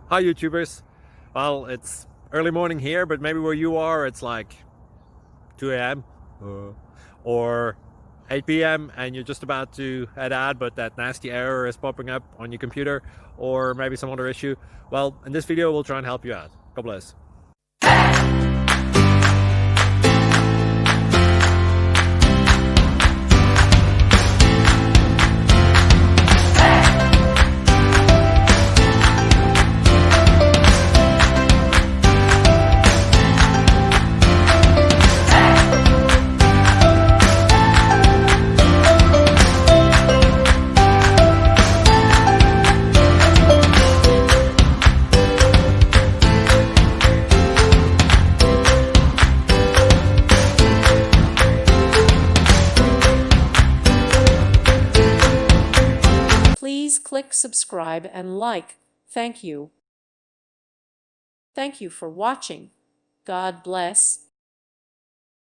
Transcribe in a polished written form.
Hi YouTubers. Well, it's early morning here, but maybe where you are it's like 2 a.m. or 8 p.m. and you're just about to head out, but that nasty error is popping up on your computer, or maybe some other issue. Well, in this video we'll try and help you out. God bless. Please click subscribe and like. Thank you. Thank you for watching. God bless.